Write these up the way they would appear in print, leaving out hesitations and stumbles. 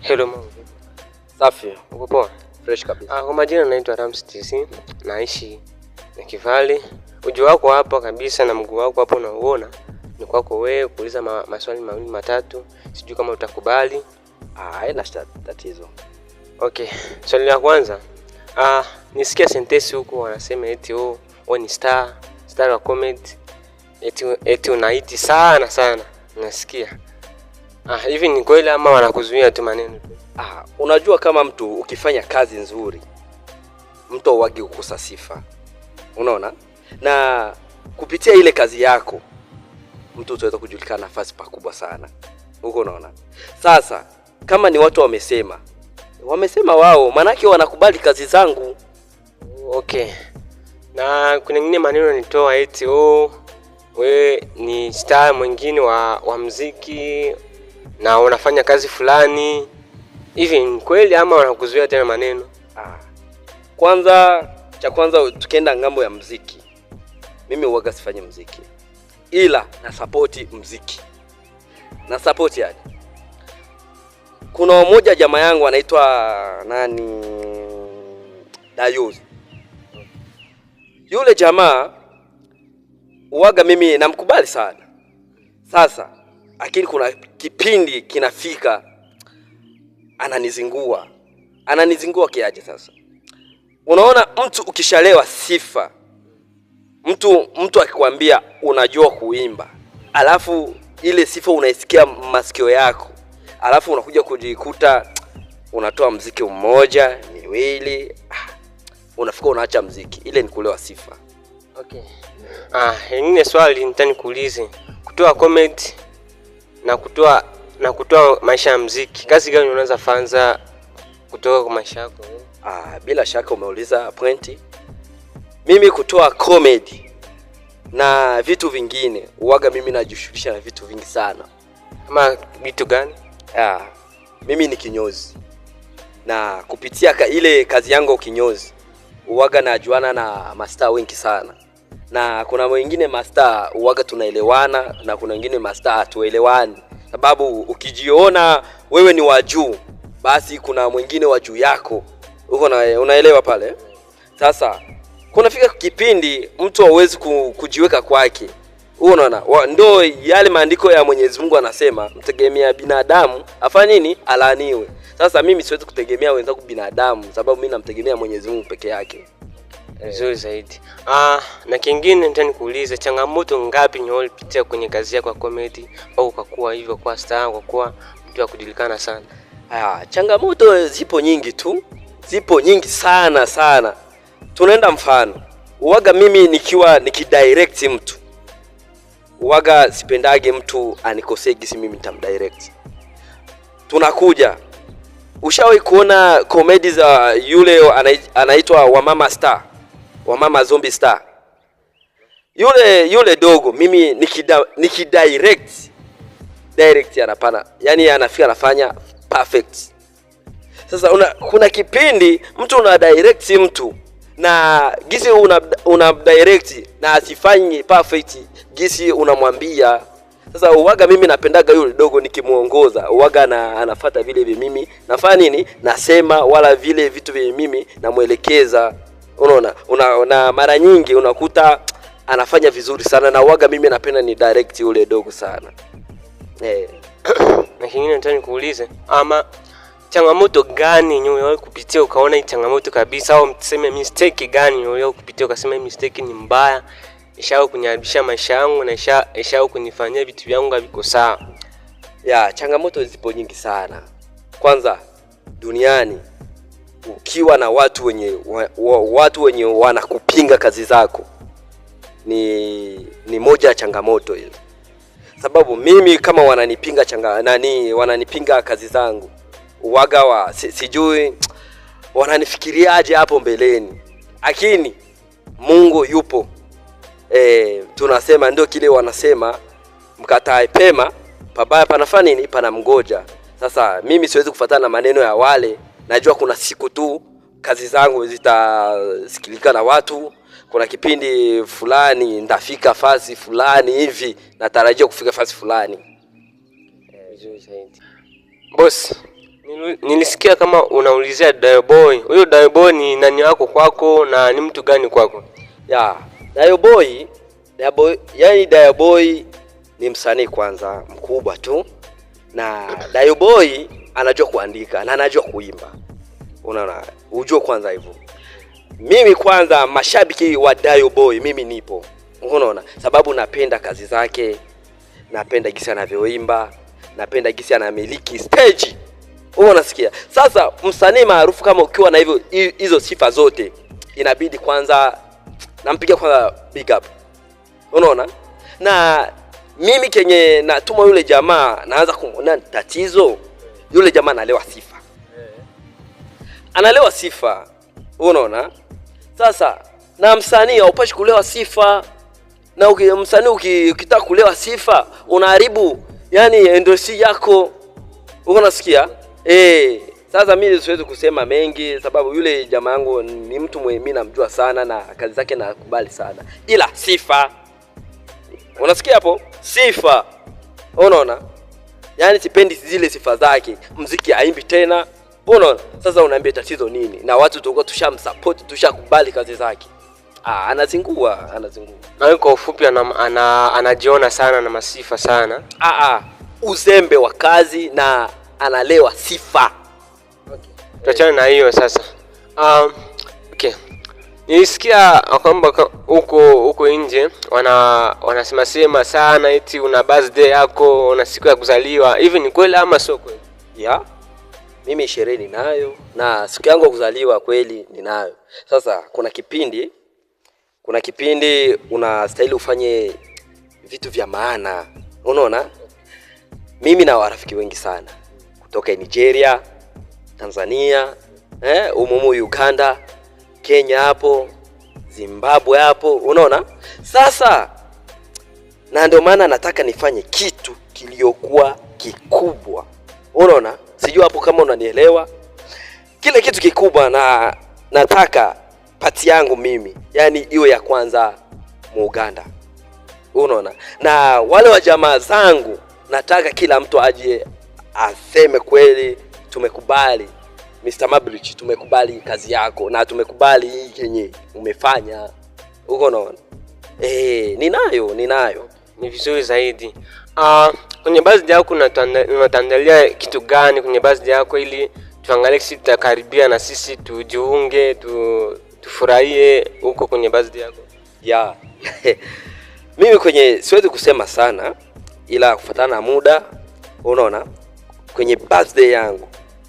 Hello mama. Safi, Uko poa? Fresh kabisa. Kwa majina naitwa Rams TC, naishi Nakivale. Uji wako hapa kabisa na mguu wako hapo unaoona ni kwako wewe kuuliza maswali mawili matatu. Sijui kama utakubali. Haina tatizo. Okay. Swali la kwanza. Nisikia sentence huko wanasema eti wewe ni star wa comedy. Eti unaiti sana. Nasikia. Hivi ni kweli ama wanakuzuia tu maneno tu? Unajua kama mtu ukifanya kazi nzuri, mtu hawagi kukosa sifa. Unaona? Na kupitia ile kazi yako, mtu utaweza kujulikana nafasi pakubwa sana. Uko unaona? Sasa, kama ni watu wamesema wao, manake wanakubali kazi zangu. Okay. Na kuna nyingine maneno nitoa eti wewe ni star mwingine wa muziki na unafanya kazi fulani. Hivi ni kweli ama wanakuzuia tena maneno? Kwanza tukienda ngambo ya muziki, mimi huaga sifanye muziki, ila na support muziki. Na support yani, kuna mmoja jamaa yangu anaitwa Dayoz. Yule jamaa huaga mimi namkubali sana. Sasa lakini kuna kipindi kinafika ananizingua kiaje sasa. Unaona, mtu ukishalewa sifa, mtu akikwambia unajua kuimba, alafu ile sifa unaisikia masikio yako, alafu unakuja kujikuta unatoa muziki mmoja, miwili, unafika unaacha muziki. Ile ni kulewa sifa. Okay. Nyingine swali nitakuulize. Kutoa comedy na kutoa maisha ya muziki, kazi gani unaweza fanza kutoka kwa maisha yako? Bila shaka umeuliza pointi. Mimi kutoa comedy na vitu vingine, huaga mimi najishughulisha na vitu vingi sana. Kama vitu gani? Mimi ni kinyozi. Na kupitia ile kazi yangu kinyozi, huaga najuana na master wengi sana. Na kuna wengine master huaga tunaelewana, na kuna wengine master hatuelewani. Sababu ukijiona wewe ni wa juu, basi kuna mwingine wa juu yako. Unaelewa pale? Sasa kunafika kipindi mtu hawezi kujiweka kwake. Unaona? Ndio yale maandiko ya Mwenyezi Mungu anasema, mtegemea binadamu afanye nini? Alaaniwe. Sasa mimi siwezi kutegemea wenzangu binadamu, sababu mimi namtegemea Mwenyezi Mungu peke yake. Vizuri zaidi. Na kingine nitakuuliza, changamoto ngapi ulipitia kwenye kazi yako ya comedy au ukakuwa hivyo kwa star, kwa kuwa mtu wa kujulikana sana? Changamoto zipo nyingi tu. Zipo nyingi sana. Tunaenda mfano. Uwaga mimi nikidirect mtu, uwaga sipendage mtu anikosee gisi mimi nitamdirect. Tunakuja. Ushawahi kuona comedy za yule anaitwa Wamama Zombie Star? Yule dogo mimi nikidirect anapana. Yaani anafika anafanya perfect. Sasa kuna kipindi mtu una direct mtu na gisi una direct na asifanyi perfect gisi unamwambia. Sasa uwaga mimi napendaga yule dogo nikimuongoza, uwaga anafuata vile mimi nafanya nini nasema, wala vile vitu vile mimi namuelekeza. Unaona, na mara nyingi unakuta anafanya vizuri sana, na uwaga mimi napenda ni direct yule dogo sana. Na kingine nataka nikuulize, ama changamoto gani uliwahi kupitia ukaona hii changamoto kabisa, au mseme mistake gani uliwahi kupitia ukasema hii mistake ni mbaya, ishao kuniharibisha maisha yangu na ishao kunifanyia vitu vyangu haviko sawa? Changamoto zipo nyingi sana. Kwanza, duniani ukiwa na watu wenye wanakupinga kazi zako, ni moja ya changamoto hiyo. Sababu mimi kama wananipinga kazi zangu, uwaga sijui wananifikiriaje hapo mbeleni. Lakini Mungu yupo. Tunasema ndio kile wanasema, mkatae pema, pabaya panafanya nini? Panamgoja. Sasa mimi siwezi kufuatana na maneno ya wale. Najua kuna siku tu kazi zangu zitasikilika na watu. Kuna kipindi fulani ndafika fasi fulani hivi, natarajia kufika fasi fulani. Vizuri zaidi. Boss, Nilisikia kama unaulizia Dayo Boy. Huyo Dayo Boy ni nani wako kwako na ni mtu gani kwako? Ya, Dayo Boy ni msanii kwanza mkubwa tu. Na Dayo Boy anajua kuandika na anajua kuimba. Unaona, ujue kwanza hivyo. Mimi kwanza mashabiki wa Dayo Boy mimi nipo. Unaona, sababu napenda kazi zake, napenda jinsi anavyoimba, napenda jinsi anamiliki stage. Unasikia? Sasa msanii maarufu kama ukiwa na hizo sifa zote, inabidi kwanza nampigia kwanza big up. Unaona? Na mimi kenye natuma yule jamaa naanza kumwona tatizo, yule jamaa analewa sifa. Analewa sifa. Unaona? Sasa na msanii haupashi kulewa sifa. Na msanii ukitaka kulewa sifa, unaharibu yani industry yako. Unasikia? Sasa mimi siwezi kusema mengi sababu yule jamaa yangu ni mtu mimi namjua sana na kazi zake nakubali sana. Ila sifa. Unasikia hapo? Sifa. Unaona? Yaani sipendi zile sifa zake. Muziki haimbi tena. Unaona? Sasa unaambia tatizo nini? Na watu tulikuwa tushamsupport, tushakubali kazi zake. Anazingua. Na kwa ufupi anajiona sana na masifa sana. Uzembe wa kazi na analewa sifa. Okay. Tuachane na hiyo sasa. Okay. Nilisikia kwamba huko nje wanasema sana eti una birthday yako, una siku ya kuzaliwa. Hivi ni kweli ama sio kweli? Mimi sherehe ninayo na siku yangu ya kuzaliwa kweli ninayo. Sasa kuna kipindi unastahili ufanye vitu vya maana. Unaona? Mimi na warafiki wengi sana kutoka Nigeria, Tanzania, Uganda, Kenya hapo, Zimbabwe hapo, unaona? Sasa na ndio maana nataka nifanye kitu kiliokuwa kikubwa. Unaona? Sijui hapo kama unanielewa. Kile kitu kikubwa na nataka pati yangu mimi, yani iwe ya kwanza Uganda. Unaona? Na wale wa jamaa zangu nataka kila mtu aje aseme kweli tumekubali Mr. Mabrich, tumekubali kazi yako na tumekubali hii yenye umefanya. Unaona? Ninayo. Ni vizuri zaidi. Kwenye birthday yako unatandalia kitu gani kwenye birthday yako ili tuangalie sisi tutakaribia na sisi tujiunge, tufurahie huko kwenye birthday yako? Mimi kwenye siwezi kusema sana ila kufuatana na muda. Unaona? Kwenye birthday yangu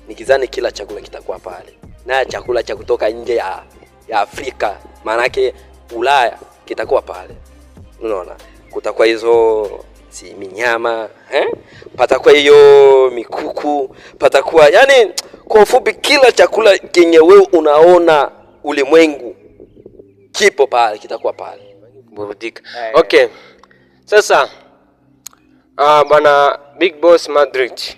nikizani kila chakula kitakuwa pale. Na chakula cha kutoka nje ya Afrika, maana yake Ulaya, kitakuwa pale. Unaona? Kutakuwa hizo minyama, patakuwa hiyo mikuku, patakuwa yani kwa ufupi kila chakula kenye wewe unaona ulimwengu kipo pale, kitakuwa pale. Burudika. Okay. Sasa bwana Big Boss Mabrich.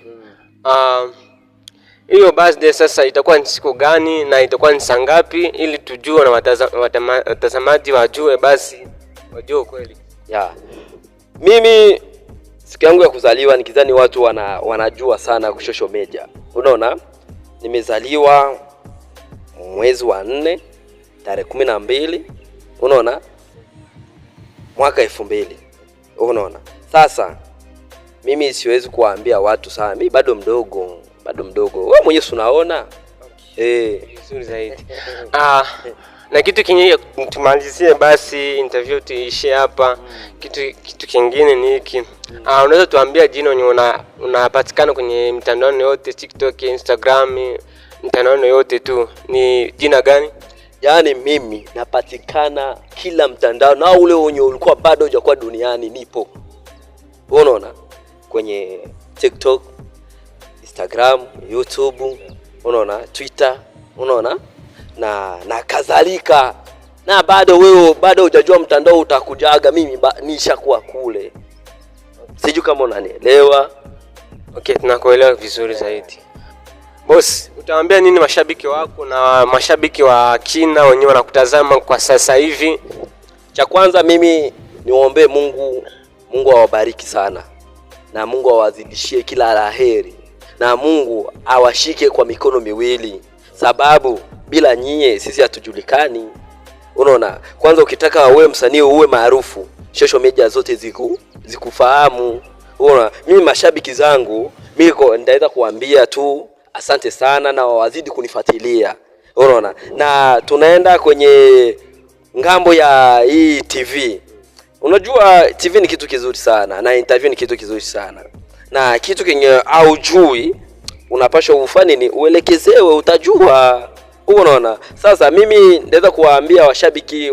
Hiyo birthday sasa itakuwa ni siku gani na itakuwa ni saa ngapi ili tujue na watazamaji wajue basi wajue kweli? Mimi siku yangu ya kuzaliwa nikizani watu wanajua sana kwa social media. Unaona? Nimezaliwa mwezi wa 4 tarehe 12. Unaona? Mwaka 2000. Unaona? Sasa mimi siwezi kuwaambia watu sana. Mimi bado mdogo. Wewe mwenyewe unaona? Vizuri zaidi. Na kitu kingine tumalizie basi interview tuishie hapa. Kitu kingine ni hiki. Unaweza tuambia jina unapatikana kwenye mitandao yote, TikTok, Instagram, mitandao yote tu. Ni jina gani? Yaani mimi napatikana kila mtandao na ule wenye ulikuwa bado hujakuwa duniani nipo. Unaona? Kwenye TikTok, Instagram, YouTube, unaona, Twitter, unaona? Na kadhalika. Na bado hujajua mtandao utakujaga, mimi nishakuwa kule. Sijui kama unanielewa. Okay, tunakuelewa vizuri zaidi. Boss, utawaambia nini mashabiki wako na mashabiki wa Kina wenyewe wanakutazama kwa sasa hivi? Cha kwanza mimi niombe Mungu awabariki sana. Na Mungu awazidishie kila laheri. na Mungu awashike kwa mikono miwili, sababu bila nyie sisi hatujulikani. Unaona, kwanza ukitaka uwe msanii uwe maarufu, social media zote zikufahamu. Unaona, mimi mashabiki zangu mimi nitaweza kuambia tu asante sana na wazidi kunifuatilia. Unaona, na tunaenda kwenye ngambo ya hii TV. Unajua TV ni kitu kizuri sana na interview ni kitu kizuri sana, na kitu kenye haujui unapaswa ufanye ni uelekezewe, utajua. Unaona, sasa mimi naweza kuwaambia washabiki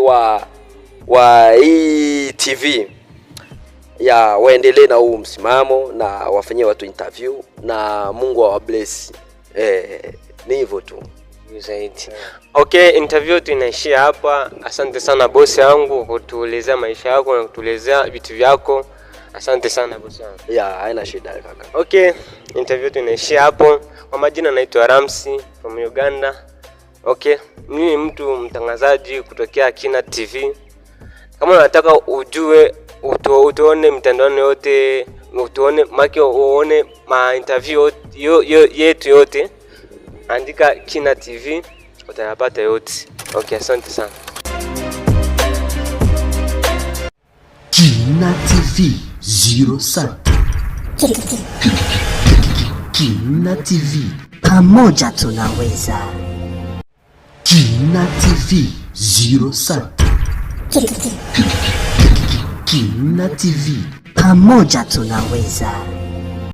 wa hii TV ya waendelee na huu msimamo na wafanyie watu interview na Mungu awabless. Ni hivyo tu zaidi. Okay, interview tu inaishia hapa. Asante sana bosi yangu kwa kutuelezea maisha yako na kutuelezea vitu vyako. Asante sana bosi yangu. Haina shida kaka. Okay, interview tu inaishia hapo. Kwa majina naitwa Ramsi from Uganda. Okay, mimi ni mtu mtangazaji kutokea Kina TV. Kama unataka ujue utuone mtandaoni yote, utuone uone ma interview yetu yote, andika Kina TV utayapata yote. Okay, asante sana. Kina TV 05. Kina TV, pamoja tunaweza. Kina TV 05. Kina TV, pamoja tunaweza.